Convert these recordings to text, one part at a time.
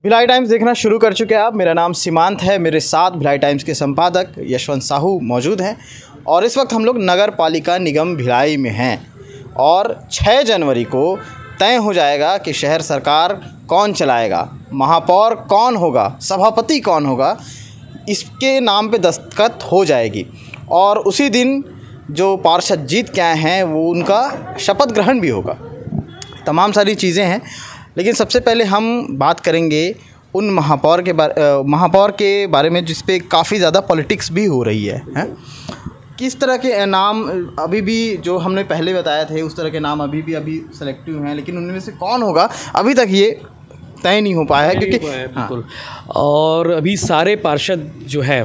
Bhilai times देखना शुरू कर चुके हैं आप। मेरा नाम सीमांत है, मेरे साथ भिलाई टाइम्स के संपादक यशवंत साहू मौजूद हैं और इस वक्त हम लोग नगर पालिका निगम भिलाई में हैं और 6 जनवरी को तय हो जाएगा कि शहर सरकार कौन चलाएगा, महापौर कौन होगा, सभापति कौन होगा, इसके नाम पे दस्तखत हो जाएगी और उसी दिन जो पार्षद जीत के आए हैं वो उनका शपथ ग्रहण भी होगा। तमाम सारी चीज़ें हैं, लेकिन सबसे पहले हम बात करेंगे उन महापौर के बारे में जिस पे काफ़ी ज़्यादा पॉलिटिक्स भी हो रही है? किस तरह के नाम अभी भी जो हमने पहले बताए थे उस तरह के नाम अभी सेलेक्टिव हैं, लेकिन उनमें से कौन होगा अभी तक ये तय नहीं हो पाया है क्योंकि बिल्कुल। और अभी सारे पार्षद जो है,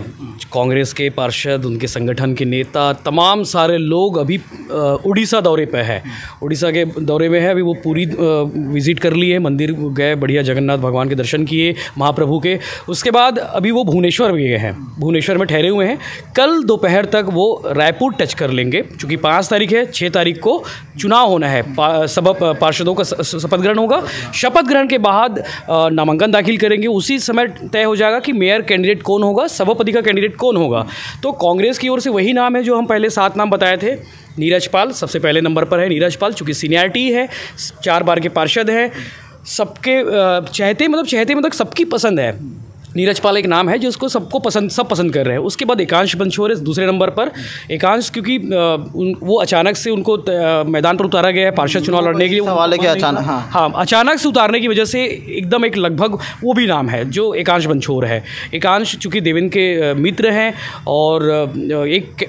कांग्रेस के पार्षद, उनके संगठन के नेता, तमाम सारे लोग अभी उड़ीसा दौरे पे है, उड़ीसा के दौरे में है। अभी वो पूरी विज़िट कर लिए, मंदिर गए, बढ़िया जगन्नाथ भगवान के दर्शन किए महाप्रभु के। उसके बाद अभी वो भुवनेश्वर भी गए हैं, भुवनेश्वर में ठहरे हुए हैं। कल दोपहर तक वो रायपुर टच कर लेंगे, चूँकि 5 तारीख है, 6 तारीख को चुनाव होना है, सब पार्षदों का शपथ ग्रहण होगा। शपथ ग्रहण के बाद नामांकन दाखिल करेंगे, उसी समय तय हो जाएगा कि मेयर कैंडिडेट कौन होगा, सभापति का कैंडिडेट कौन होगा। तो कांग्रेस की ओर से वही नाम है जो हम पहले 7 नाम बताए थे। नीरज पाल सबसे पहले नंबर पर है। नीरज पाल चूँकि सीनियरिटी है, 4 बार के पार्षद हैं, सबके चहेते सबकी पसंद है। नीरज पाल एक नाम है जो उसको सब पसंद कर रहे हैं। उसके बाद एकांश बंछोर है दूसरे नंबर पर। एकांश क्योंकि वो अचानक से उनको मैदान पर उतारा गया है पार्षद चुनाव लड़ने के लिए। सवाल है कि अचानक से उतारने की वजह से एकदम एक लगभग वो भी नाम है जो एकांश बंछोर है। एकांश चूँकि देवेंद्र के मित्र हैं और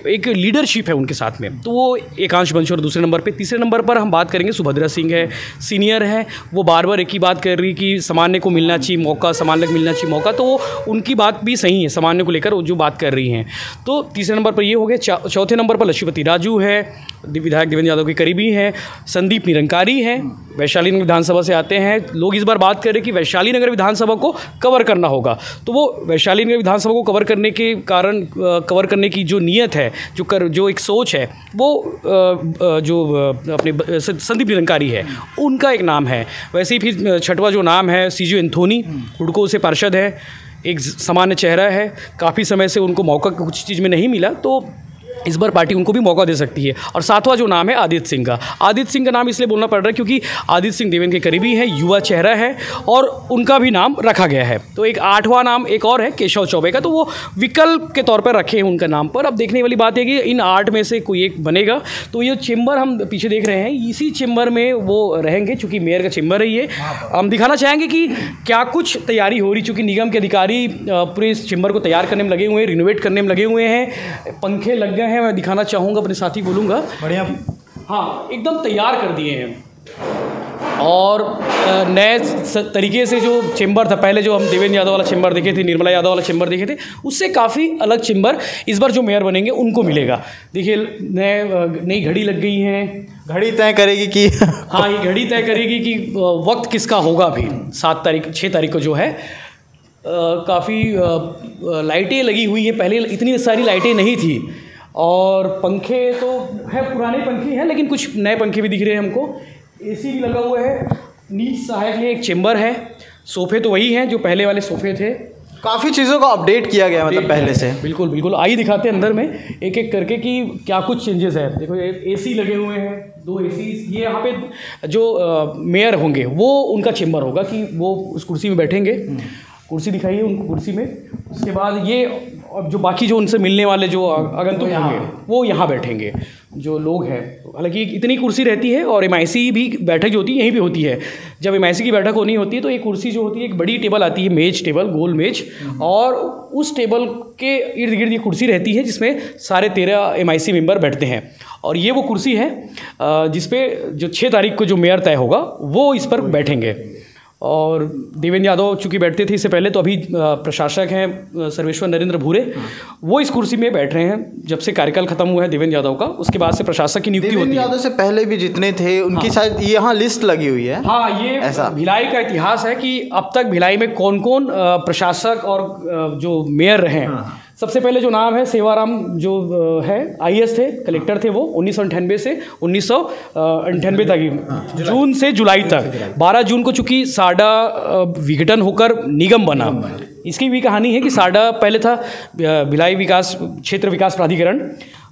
एक लीडरशिप है उनके साथ में, तो वो एकांश बंछोर दूसरे नंबर पर। तीसरे नंबर पर हम बात करेंगे सुभद्रा सिंह है, सीनियर है। वो बार बार एक ही बात कर रही कि सामान्य को मिलना चाहिए मौका, सामान्य को मिलना चाहिए मौका, तो उनकी बात भी सही है, सामान्य को लेकर जो बात कर रही हैं। तो तीसरे नंबर पर ये हो गया। चौथे नंबर पर लक्ष्मीपति राजू है, विधायक देवेंद्र यादव के करीबी हैं। संदीप निरंकारी हैं, वैशाली नगर विधानसभा से आते हैं। लोग इस बार बात कर रहे हैं कि वैशाली नगर विधानसभा को कवर करना होगा, तो वो वैशाली नगर विधानसभा को कवर करने के कारण, कवर करने की जो नीयत है, जो एक सोच है, वो जो अपने संदीप निरंकारी है, उनका एक नाम है। वैसे ही फिर छठवां जो नाम है सीजू एंथोनी, हुडको से पार्षद है, एक सामान्य चेहरा है। काफ़ी समय से उनको मौका कुछ चीज़ में नहीं मिला, तो इस बार पार्टी उनको भी मौका दे सकती है। और 7वां जो नाम है आदित्य सिंह का। आदित्य सिंह का नाम इसलिए बोलना पड़ रहा है क्योंकि आदित्य सिंह देवेंद्र के करीबी है, युवा चेहरा है और उनका भी नाम रखा गया है। तो एक 8वां नाम एक और है केशव चौबे का, तो वो विकल्प के तौर पर रखे हैं उनका नाम पर। अब देखने वाली बात है कि इन 8 में से कोई एक बनेगा। तो ये चेंबर हम पीछे देख रहे हैं, इसी चेंबर में वो रहेंगे, चूँकि मेयर का चेंबर है ये। हम दिखाना चाहेंगे कि क्या कुछ तैयारी हो रही, चूँकि निगम के अधिकारी पूरे इस चेंबर को तैयार करने में लगे हुए हैं, रिनोवेट करने में लगे हुए हैं, पंखे लग गए हैं। मैं दिखाना चाहूँगा, अपने साथी बोलूँगा, बढ़िया, हाँ, एकदम तैयार कर दिए हैं। और नए तरीके से जो चेंबर था, पहले जो हम देवेंद्र यादव वाला चेंबर देखे थे, निर्मला यादव वाला चेंबर देखे थे, उससे काफ़ी अलग चेंबर इस बार जो मेयर बनेंगे उनको मिलेगा। देखिए नई घड़ी लग गई हैं, घड़ी तय करेगी कि हाँ, ये घड़ी तय करेगी कि वक्त किसका होगा। अभी 6 तारीख को जो है काफ़ी लाइटें लगी हुई हैं, पहले इतनी सारी लाइटें नहीं थी। और पंखे तो है, पुराने पंखे हैं, लेकिन कुछ नए पंखे भी दिख रहे हैं हमको। एसी भी लगा हुआ है। नीच सहायक के लिए एक चेंबर है। सोफ़े तो वही हैं जो पहले वाले सोफ़े थे। काफ़ी चीज़ों का अपडेट किया गया, मतलब पहले से। बिल्कुल। आइए दिखाते हैं अंदर में एक एक करके कि क्या कुछ चेंजेस है। देखो एसी लगे हुए हैं, 2 एसी। ये यहाँ पे जो मेयर होंगे वो उनका चेंबर होगा कि वो उस कुर्सी में बैठेंगे। कुर्सी दिखाइए उनको, कुर्सी में। उसके बाद ये जो बाकी जो उनसे मिलने वाले जो आगंतुक होंगे वो यहाँ बैठेंगे, जो लोग हैं। हालांकि इतनी कुर्सी रहती है और MIC भी बैठक जो होती है यहीं पे होती है। जब MIC की बैठक होनी होती है तो एक कुर्सी जो होती है, एक बड़ी टेबल आती है, मेज टेबल, गोल मेज, और उस टेबल के इर्द गिर्द ये कुर्सी रहती है जिसमें सारे 13 MIC मेंबर बैठते हैं। और ये वो कुर्सी है जिसपे जो 6 तारीख को जो मेयर तय होगा वो इस पर बैठेंगे। और देवेंद्र यादव चूँकि बैठते थे इससे पहले, तो अभी प्रशासक हैं सर्वेश्वर नरेंद्र भूरे, वो इस कुर्सी में बैठ रहे हैं जब से कार्यकाल खत्म हुआ है देवेंद्र यादव का। उसके बाद से प्रशासक की नियुक्ति होती है। देवेंद्र यादव से पहले भी जितने थे उनकी शायद यहाँ लिस्ट लगी हुई है। हाँ, ये ऐसा भिलाई का इतिहास है कि अब तक भिलाई में कौन कौन प्रशासक और जो मेयर रहे हैं सबसे पहले जो नाम है सेवाराम जो है आईएएस थे, कलेक्टर थे वो 1998 से 1998 तक ही, जून से जुलाई तक। 12 जून को चूंकि साडा विघटन होकर निगम बना। इसकी भी कहानी है कि साडा पहले था भिलाई विकास क्षेत्र विकास प्राधिकरण,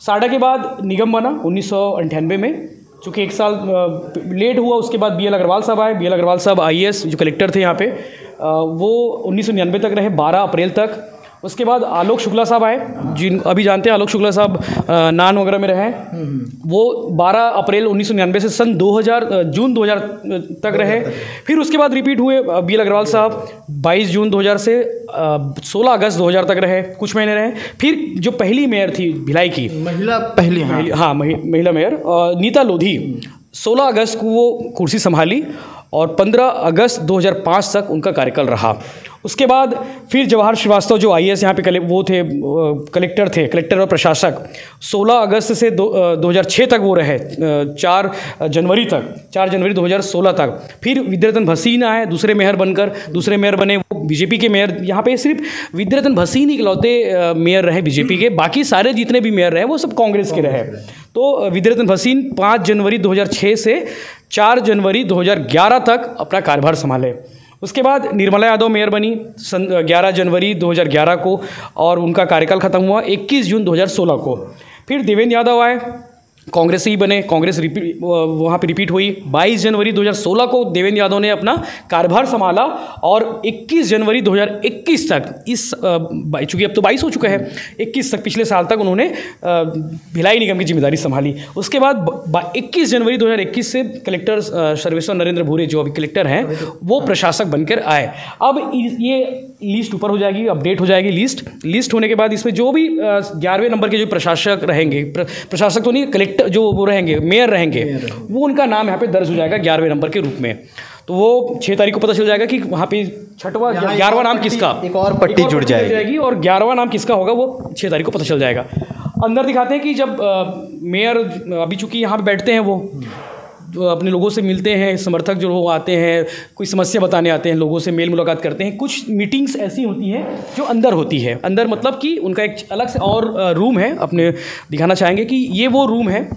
साडा के बाद निगम बना 1998 में। चूँकि एक साल लेट हुआ, उसके बाद BL अग्रवाल साहब आए। BL अग्रवाल साहब IAS जो कलेक्टर थे यहाँ पे, वो 1999 तक रहे, 12 अप्रैल तक। उसके बाद आलोक शुक्ला साहब आए, जिन अभी जानते हैं आलोक शुक्ला साहब नान वगैरह में रहे। वो 12 अप्रैल 1999 से सन 2000 जून 2000 तक रहे। फिर उसके बाद रिपीट हुए BL अग्रवाल साहब 22 जून 2000 से 16 अगस्त 2000 तक रहे, कुछ महीने रहे। फिर जो पहली मेयर थी भिलाई की, महिला पहली, हाँ महिला मेयर नीता लोधी, 16 अगस्त को वो कुर्सी संभाली और 15 अगस्त 2005 तक उनका कार्यकाल रहा। उसके बाद फिर जवाहर श्रीवास्तव जो IAS यहाँ पे वो थे, कलेक्टर थे, कलेक्टर और प्रशासक, 16 अगस्त से 2006 तक वो रहे, 4 जनवरी तक, 4 जनवरी 2016 तक। फिर विद्यारतन भसीन आए दूसरे मेयर बनकर, दूसरे मेयर बने वो बीजेपी के मेयर। यहाँ पे सिर्फ विद्यारतन भसीन ही इकलौते मेयर रहे बीजेपी के, बाकी सारे जितने भी मेयर रहे वो सब कांग्रेस के रहे। तो विद्यारतन भसीन 5 जनवरी 2006 से 4 जनवरी 2011 तक अपना कार्यभार संभाले। उसके बाद निर्मला यादव मेयर बनी 11 जनवरी 2011 को, और उनका कार्यकाल खत्म हुआ 21 जून 2016 को। फिर देवेंद्र यादव आए, कांग्रेस से ही बने, कांग्रेस वहाँ पे रिपीट हुई। 22 जनवरी 2016 को देवेंद्र यादव ने अपना कार्यभार संभाला और 21 जनवरी 2021 तक, इस चूँकि अब तो 22 हो चुका है, 21 तक, पिछले साल तक उन्होंने भिलाई निगम की जिम्मेदारी संभाली। उसके बाद 21 जनवरी 2021 से कलेक्टर सर्वेश्वर नरेंद्र भूरे जो अभी कलेक्टर हैं वो प्रशासक बनकर आए। अब ये लिस्ट ऊपर हो जाएगी, अपडेट हो जाएगी लिस्ट होने के बाद इसमें जो भी 11वें नंबर के जो प्रशासक रहेंगे, प्रशासक तो नहीं, कलेक्टर जो वो रहेंगे, मेयर रहेंगे, वो उनका नाम यहाँ पे दर्ज हो जाएगा 11वें नंबर के रूप में। तो वो 6 तारीख को पता चल जाएगा कि वहाँ पे 11वां नाम किसका, एक और पट्टी जुड़ जाएगी और 11वां नाम किसका होगा वो 6 तारीख को पता चल जाएगा। अंदर दिखाते हैं कि जब मेयर अभी चूँकि यहाँ पे बैठते हैं, वो अपने लोगों से मिलते हैं, समर्थक जो लोग आते हैं, कोई समस्या बताने आते हैं, लोगों से मेल मुलाकात करते हैं। कुछ मीटिंग्स ऐसी होती हैं जो अंदर होती है, अंदर मतलब कि उनका एक अलग से और रूम है, अपने दिखाना चाहेंगे कि ये वो रूम है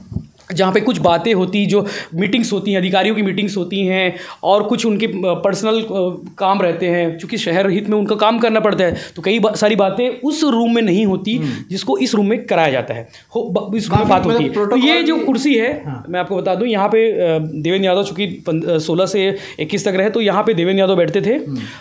जहाँ पे कुछ बातें होती, जो मीटिंग्स होती हैं, अधिकारियों की मीटिंग्स होती हैं, और कुछ उनके पर्सनल काम रहते हैं। चूँकि शहर हित में उनका काम करना पड़ता है, तो कई सारी बातें उस रूम में नहीं होती जिसको इस रूम में कराया जाता है, इस रूम में बात होती है। तो ये जो कुर्सी है, मैं आपको बता दूं, यहाँ पे देवेंद्र यादव चूँकि 16 से 21 तक रहे, तो यहाँ पे देवेंद्र यादव बैठते थे।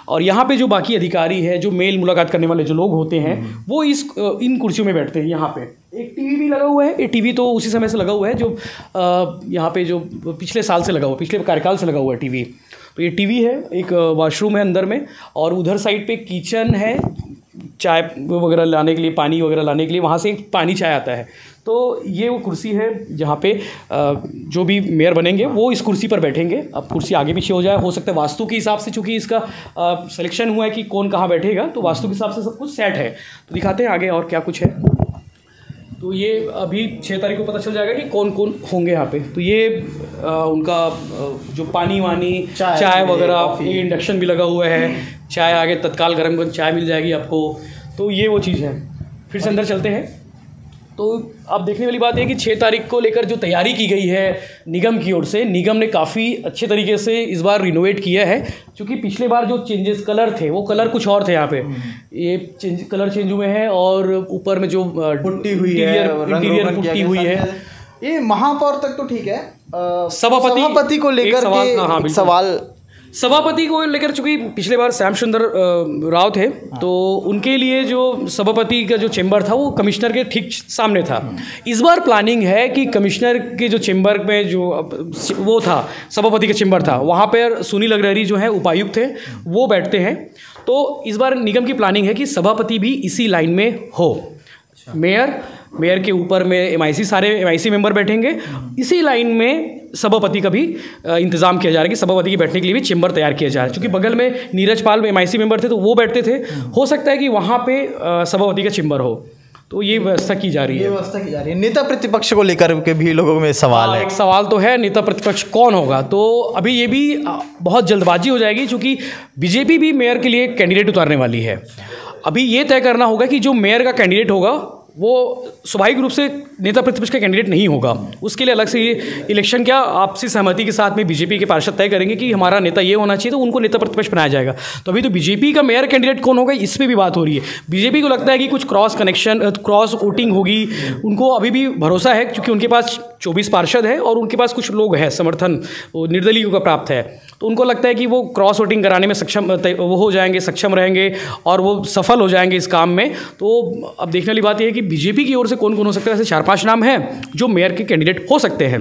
और यहाँ पे जो बाकी अधिकारी है, जो मेल मुलाकात करने वाले जो लोग होते हैं, वो इन कुर्सियों में बैठते हैं। यहाँ पे एक टीवी भी लगा हुआ है, ये टीवी तो उसी समय से लगा हुआ है जो यहाँ पे जो पिछले साल से लगा हुआ, पिछले कार्यकाल से लगा हुआ है टीवी। तो ये टीवी है, एक वॉशरूम है अंदर में, और उधर साइड पे किचन है, चाय वगैरह लाने के लिए, पानी वगैरह लाने के लिए वहाँ से पानी चाय आता है। तो ये वो कुर्सी है जहाँ पे जो भी मेयर बनेंगे वो इस कुर्सी पर बैठेंगे। अब कुर्सी आगे पीछे हो जाए, हो सकता है वास्तु के हिसाब से, चूँकि इसका सिलेक्शन हुआ है कि कौन कहाँ बैठेगा, तो वास्तु के हिसाब से सब कुछ सेट है। तो दिखाते हैं आगे और क्या कुछ है। तो ये अभी 6 तारीख को पता चल जाएगा कि कौन कौन होंगे यहाँ पे। तो ये उनका जो पानी वानी, चाय वगैरह, ये इंडक्शन भी लगा हुआ है, चाय आगे तत्काल गर्म चाय मिल जाएगी आपको। तो ये वो चीज़ है। फिर से अंदर चलते हैं। तो अब देखने वाली बात है कि 6 तारीख को लेकर जो तैयारी की गई है निगम की ओर से, निगम ने काफ़ी अच्छे तरीके से इस बार रिनोवेट किया है। क्योंकि पिछले बार जो चेंजेस कलर थे, वो कलर कुछ और थे, यहाँ पे ये कलर चेंज हुए हैं, और ऊपर में जो पुट्टी हुई है, इंटीरियर पुट्टी हुई है। ये महापौर तक तो ठीक है, सभापति को लेकर सवाल, सभापति को लेकर, चूँकि पिछले बार श्याम सुंदर राव थे, तो उनके लिए जो सभापति का जो चेंबर था वो कमिश्नर के ठीक सामने था। इस बार प्लानिंग है कि कमिश्नर के जो चेंबर में जो वो था, सभापति का चेंबर था, वहाँ पर सुनील अग्रहरी जो है उपायुक्त थे, वो बैठते हैं। तो इस बार निगम की प्लानिंग है कि सभापति भी इसी लाइन में हो। मेयर के ऊपर में MIC, सारे MIC मेंबर बैठेंगे, इसी लाइन में सभापति का भी इंतजाम किया जा रहा है कि सभापति के बैठने के लिए भी चेंबर तैयार किया जा रहा है। क्योंकि बगल में नीरज पाल MIC मेंबर थे, तो वो बैठते थे, हो सकता है कि वहाँ पे सभापति का चेंबर हो। तो ये व्यवस्था की जा रही है। नेता प्रतिपक्ष को लेकर के भी लोगों में सवाल है। एक सवाल तो है, नेता प्रतिपक्ष कौन होगा। तो अभी ये भी बहुत जल्दबाजी हो जाएगी, क्योंकि बीजेपी भी मेयर के लिए कैंडिडेट उतारने वाली है। अभी ये तय करना होगा कि जो मेयर का कैंडिडेट होगा वो स्वाभाविक रूप से नेता प्रतिपक्ष का कैंडिडेट नहीं होगा। उसके लिए अलग से ये इलेक्शन क्या आपसी सहमति के साथ में बीजेपी के पार्षद तय करेंगे कि हमारा नेता ये होना चाहिए, तो उनको नेता प्रतिपक्ष बनाया जाएगा। तो अभी तो बीजेपी का मेयर कैंडिडेट कौन होगा इस पर भी बात हो रही है। बीजेपी को लगता है कि कुछ क्रॉस वोटिंग होगी, उनको अभी भी भरोसा है क्योंकि उनके पास 24 पार्षद है और उनके पास कुछ लोग हैं समर्थन निर्दलीयों का प्राप्त है, तो उनको लगता है कि वो क्रॉस वोटिंग कराने में वो हो जाएंगे, सक्षम रहेंगे और वो सफल हो जाएंगे इस काम में। तो अब देखने वाली बात यह है कि बीजेपी की ओर से कौन कौन हो सकता है। ऐसे 4-5 नाम हैं जो मेयर के कैंडिडेट हो सकते हैं।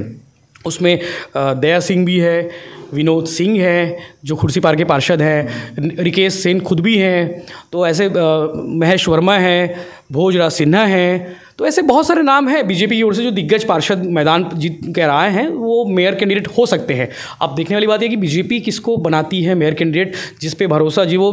उसमें दया सिंह भी है, विनोद सिंह है जो खुर्सीपार के पार्षद हैं, रिकेश सेन खुद भी हैं, तो ऐसे महेश वर्मा है, भोजराज सिन्हा है, तो ऐसे बहुत सारे नाम हैं बीजेपी की ओर से जो दिग्गज पार्षद मैदान जीत कर आए हैं, वो मेयर कैंडिडेट हो सकते हैं। अब देखने वाली बात है कि बीजेपी किसको बनाती है मेयर कैंडिडेट जिस पे भरोसा जी वो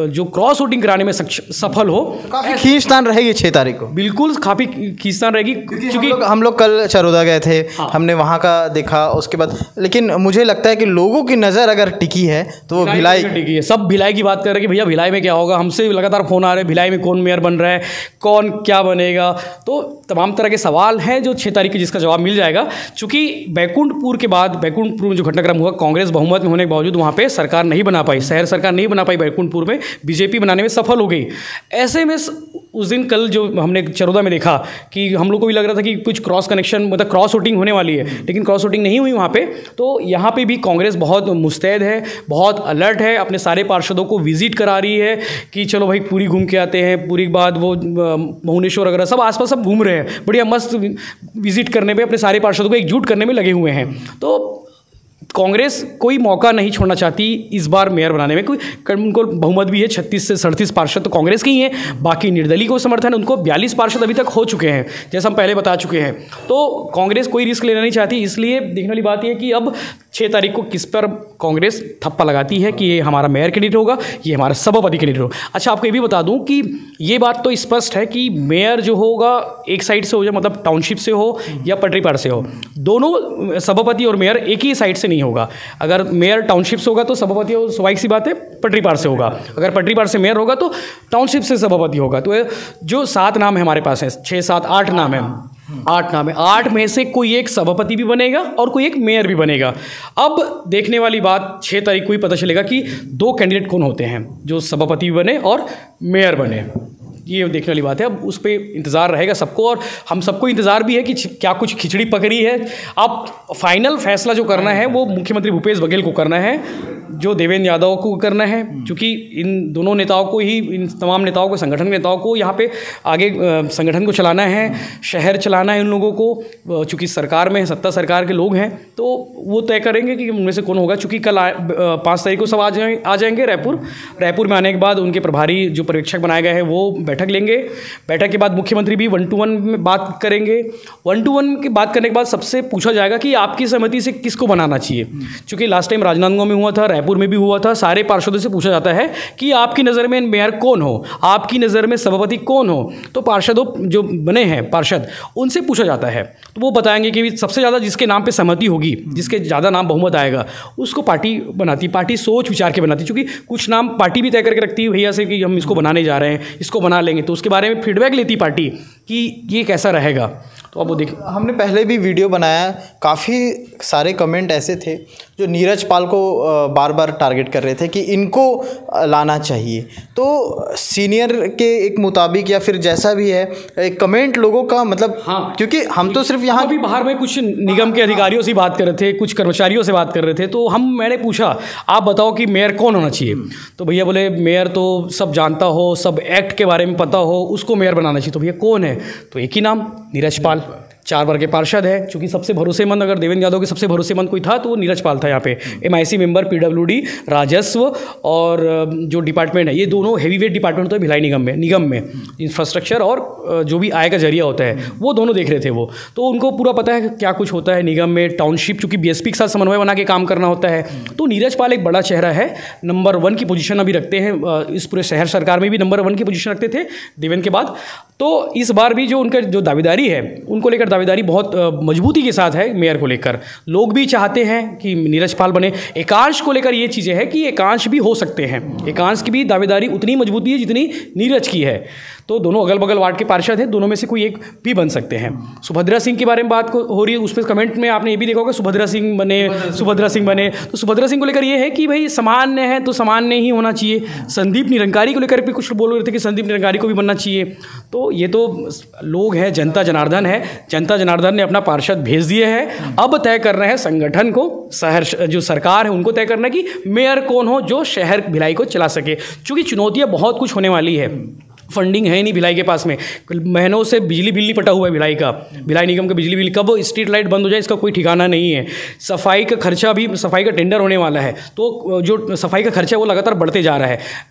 जो क्रॉस वोटिंग कराने में सफल हो। काफ़ी खींचतान रहेगी 6 तारीख को, बिल्कुल काफ़ी खींचतान रहेगी क्योंकि हम लोग कल चरोदा गए थे। हाँ। हमने वहाँ का देखा उसके बाद, लेकिन मुझे लगता है कि लोगों की नज़र अगर टिकी है तो वो भिलाई टिकी है। सब भिलाई की बात कर रहे हैं कि भैया भिलाई में क्या होगा, हमसे लगातार फ़ोन आ रहे हैं भिलाई में कौन मेयर बन रहा है, कौन क्या बनेगा, तो तमाम तरह के सवाल हैं जो 6 तारीख की जिसका जवाब मिल जाएगा। चूँकि बैकुंठपुर के बाद बैकुंठपुर में जो घटनाक्रम हुआ, कांग्रेस बहुमत में होने के बावजूद वहाँ पे सरकार नहीं बना पाई, शहर सरकार नहीं बना पाई बैकुंठपुर में, बीजेपी बनाने में सफल हो गई। ऐसे में उस दिन कल जो हमने चरोदा में देखा कि हम लोग को भी लग रहा था कि कुछ क्रॉस कनेक्शन मतलब क्रॉस वोटिंग होने वाली है, लेकिन क्रॉस वोटिंग नहीं हुई वहाँ पे। तो यहाँ पे भी कांग्रेस बहुत मुस्तैद है, बहुत अलर्ट है, अपने सारे पार्षदों को विजिट करा रही है कि चलो भाई पूरी घूम के आते हैं, पूरी के बाद वो भुवनेश्वर वगैरह सब आसपास सब घूम रहे हैं, बढ़िया मस्त विजिट करने में अपने सारे पार्षदों को एकजुट करने में लगे हुए हैं। तो कांग्रेस कोई मौका नहीं छोड़ना चाहती इस बार मेयर बनाने में। कोई उनको बहुमत भी है, 36 से 37 पार्षद तो कांग्रेस के ही हैं, बाकी निर्दलीय को समर्थन है, उनको 42 पार्षद अभी तक हो चुके हैं जैसा हम पहले बता चुके हैं। तो कांग्रेस कोई रिस्क लेना नहीं चाहती, इसलिए देखने वाली बात यह है कि अब 6 तारीख को किस पर कांग्रेस थप्पा लगाती है कि ये हमारा मेयर कैंडिडेट होगा, ये हमारा सभापति कैंडिडेट होगा। अच्छा, आपको ये भी बता दूं कि ये बात तो स्पष्ट है कि मेयर जो होगा एक साइड से हो जाए, मतलब टाउनशिप से हो या पटरी पार से हो, दोनों सभापति और मेयर एक ही साइड से नहीं होगा। अगर मेयर टाउनशिप से होगा तो सभापति स्वाभाविक सी बात है पटरी पार से होगा, अगर पटरी पार से मेयर होगा तो टाउनशिप से सभापति होगा। तो जो 7 नाम है हमारे पास है, 6, 7, 8 नाम है, 8 नाम है, 8 में से कोई एक सभापति भी बनेगा और कोई एक मेयर भी बनेगा। अब देखने वाली बात 6 तारीख को ही पता चलेगा कि 2 कैंडिडेट कौन होते हैं जो सभापति भी बने और मेयर बने। ये देखने वाली बात है, अब उस पर इंतज़ार रहेगा सबको, और हम सबको इंतज़ार भी है कि क्या कुछ खिचड़ी पकड़ी है। अब फाइनल फैसला जो करना है वो मुख्यमंत्री भूपेश बघेल को करना है, जो देवेंद्र यादव को करना है, क्योंकि इन दोनों नेताओं को ही, इन तमाम नेताओं को, संगठन के नेताओं को यहाँ पे आगे संगठन को चलाना है, शहर चलाना है इन लोगों को। चूँकि सरकार में सत्ता सरकार के लोग हैं तो वो तय करेंगे कि उनमें से कौन होगा। चूँकि कल 5 तारीख को सब आ जाएंगे रायपुर में। आने के बाद उनके प्रभारी जो पर्यवेक्षक बनाए गए हैं वो बैठक लेंगे। बैठक के बाद मुख्यमंत्री भी 1-to-1 में बात करेंगे। 1-to-1 की बात करने के बाद सबसे पूछा जाएगा कि आपकी सहमति से किसको बनाना चाहिए। चूँकि लास्ट टाइम राजनांदगांव में हुआ था, रायपुर में भी हुआ था, सारे पार्षदों से पूछा जाता है कि आपकी नज़र में मेयर कौन हो, आपकी नज़र में सभापति कौन हो। तो पार्षदों जो बने हैं पार्षद, उनसे पूछा जाता है, तो वो बताएंगे कि सबसे ज़्यादा जिसके नाम पे सहमति होगी, जिसके ज़्यादा नाम बहुमत आएगा, उसको पार्टी बनाती, पार्टी सोच विचार के बनाती। क्योंकि कुछ नाम पार्टी भी तय करके रखती है भैया से कि हम इसको बनाने जा रहे हैं, इसको बना लेंगे, तो उसके बारे में फीडबैक लेती पार्टी कि ये कैसा रहेगा। तो अब वो देख, हमने पहले भी वीडियो बनाया, काफ़ी सारे कमेंट ऐसे थे जो नीरज पाल को बार बार टारगेट कर रहे थे कि इनको लाना चाहिए। तो सीनियर के एक मुताबिक या फिर जैसा भी है, एक कमेंट लोगों का मतलब, हाँ, क्योंकि हम तो सिर्फ यहाँ भी बाहर में कुछ निगम के अधिकारियों से बात कर रहे थे, कुछ कर्मचारियों से बात कर रहे थे, तो मैंने पूछा आप बताओ कि मेयर कौन होना चाहिए। तो भैया बोले मेयर तो सब जानता हो, सब एक्ट के बारे में पता हो, उसको मेयर बनाना चाहिए। तो भैया कौन है? तो एक ही नाम, नीरज पाल, 4 बार के पार्षद है। चूँकि सबसे भरोसेमंद, अगर देवेंद्र यादव के सबसे भरोसेमंद कोई था तो वो नीरज पाल था। यहाँ पे MIC मेंबर, PWD, राजस्व और जो डिपार्टमेंट है, ये दोनों हैवी वेट डिपार्टमेंट होता है भिलाई निगम में इंफ्रास्ट्रक्चर और जो भी आय का जरिया होता है, वो दोनों देख रहे थे वो। तो उनको पूरा पता है क्या कुछ होता है निगम में, टाउनशिप, चूँकि BSP के साथ समन्वय बना के काम करना होता है। तो नीरज पाल एक बड़ा चेहरा है, नंबर 1 की पोजीशन अभी रखते हैं, इस पूरे शहर सरकार में भी नंबर 1 की पोजीशन रखते थे देवेंद्र के बाद। तो इस बार भी जो उनका जो दावेदारी है, उनको लेकर दावेदारी बहुत मजबूती के साथ है मेयर को लेकर। लोग भी चाहते हैं कि नीरज पाल बने। एकांश को लेकर ये चीज़ें हैं कि एकांश भी हो सकते हैं, एकांश की भी दावेदारी उतनी मजबूती है जितनी नीरज की है। तो दोनों अगल बगल वार्ड के पार्षद हैं, दोनों में से कोई एक भी बन सकते हैं। सुभद्रा सिंह के बारे में बात हो रही है, उस पर कमेंट में आपने ये भी देखा होगा सुभद्रा सिंह बने। तो सुभद्रा सिंह को लेकर ये है कि भाई सामान्य है तो सामान्य ही होना चाहिए। संदीप निरंकारी को लेकर भी कुछ बोल रहे थे कि संदीप निरंकारी को भी बनना चाहिए। तो ये तो लोग हैं, जनता जनार्दन है, जनता जनार्दन ने अपना पार्षद भेज दिए हैं। अब तय कर रहे हैं संगठन को, शहर जो सरकार है उनको तय करना है कि मेयर कौन हो जो शहर भिलाई को चला सके। क्योंकि चुनौतियाँ बहुत कुछ होने वाली है, फंडिंग है नहीं भिलाई के पास में, महीनों से बिजली बिल नहीं पटा हुआ है भिलाई का, भिलाई निगम का बिजली बिल, कब स्ट्रीट लाइट बंद हो जाए इसका कोई ठिकाना नहीं है। सफाई का खर्चा भी, सफाई का टेंडर होने वाला है तो जो सफाई का खर्चा वो लगातार बढ़ते जा रहा है।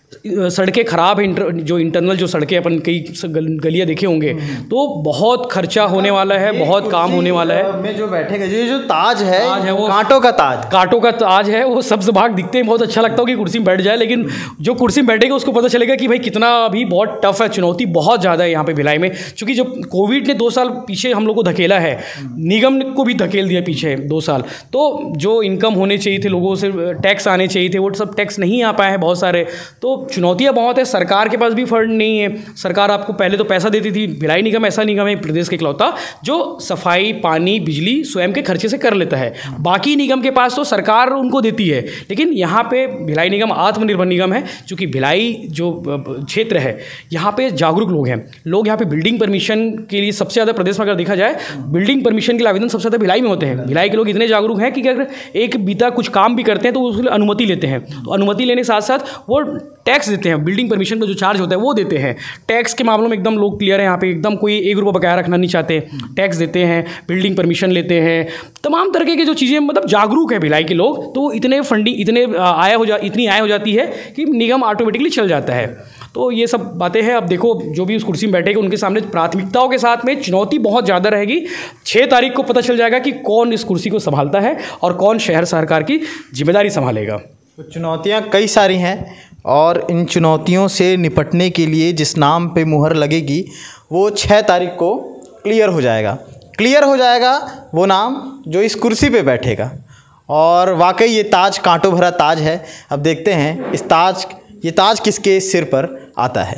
सड़कें ख़राब हैं, जो इंटरनल जो सड़कें अपन कई गलियाँ देखे होंगे, तो बहुत खर्चा होने वाला है, बहुत काम होने वाला है। में जो बैठेगा जो ताज है वो कांटों का ताज है, वो सब्ज भाग दिखते हैं, बहुत अच्छा लगता हो कि कुर्सी में बैठ जाए, लेकिन जो कुर्सी में बैठेगा उसको पता चलेगा कि भाई कितना अभी बहुत टफ है, चुनौती बहुत ज़्यादा है यहाँ पे भिलाई में। क्योंकि जब कोविड ने 2 साल पीछे हम लोग को धकेला है, निगम को भी धकेल दिया पीछे 2 साल, तो जो इनकम होने चाहिए थे, लोगों से टैक्स आने चाहिए थे, वो सब टैक्स नहीं आ पाए हैं बहुत सारे। तो चुनौतियाँ बहुत है, सरकार के पास भी फंड नहीं है। सरकार आपको पहले तो पैसा देती थी, भिलाई निगम ऐसा निगम है प्रदेश के इकलौता जो सफाई, पानी, बिजली स्वयं के खर्चे से कर लेता है। बाकी निगम के पास तो सरकार उनको देती है, लेकिन यहाँ पे भिलाई निगम आत्मनिर्भर निगम है। चूँकि भिलाई जो क्षेत्र है यहाँ पे जागरूक लोग हैं, लोग यहाँ पे बिल्डिंग परमिशन के लिए सबसे ज़्यादा, प्रदेश में अगर देखा जाए बिल्डिंग परमिशन के लिए आवेदन सबसे ज़्यादा भिलाई में होते हैं। भिलाई के लोग इतने जागरूक हैं कि अगर एक बीता कुछ काम भी करते हैं तो उसके लिए अनुमति लेते हैं, तो अनुमति लेने के साथ साथ वो टैक्स देते हैं, बिल्डिंग परमिशन का जो चार्ज होता है वो देते हैं। टैक्स के मामलों में एकदम लोग क्लियर है यहाँ पे, एकदम कोई 1 रुपया बकाया रखना नहीं चाहते, टैक्स देते हैं, बिल्डिंग परमिशन लेते हैं, तमाम तरह की जो चीज़ें, मतलब जागरूक है भिलाई के लोग। तो इतने फंडिंग, इतनी आय हो जाती है कि निगम ऑटोमेटिकली चल जाता है। तो ये सब बातें हैं। अब देखो जो भी उस कुर्सी में बैठेगा उनके सामने प्राथमिकताओं के साथ में चुनौती बहुत ज़्यादा रहेगी। 6 तारीख को पता चल जाएगा कि कौन इस कुर्सी को संभालता है और कौन शहर सरकार की जिम्मेदारी संभालेगा। तो चुनौतियाँ कई सारी हैं और इन चुनौतियों से निपटने के लिए जिस नाम पे मुहर लगेगी वो 6 तारीख को क्लियर हो जाएगा वो नाम जो इस कुर्सी पे बैठेगा। और वाकई ये ताज कांटों भरा ताज है। अब देखते हैं ये ताज किसके सिर पर आता है।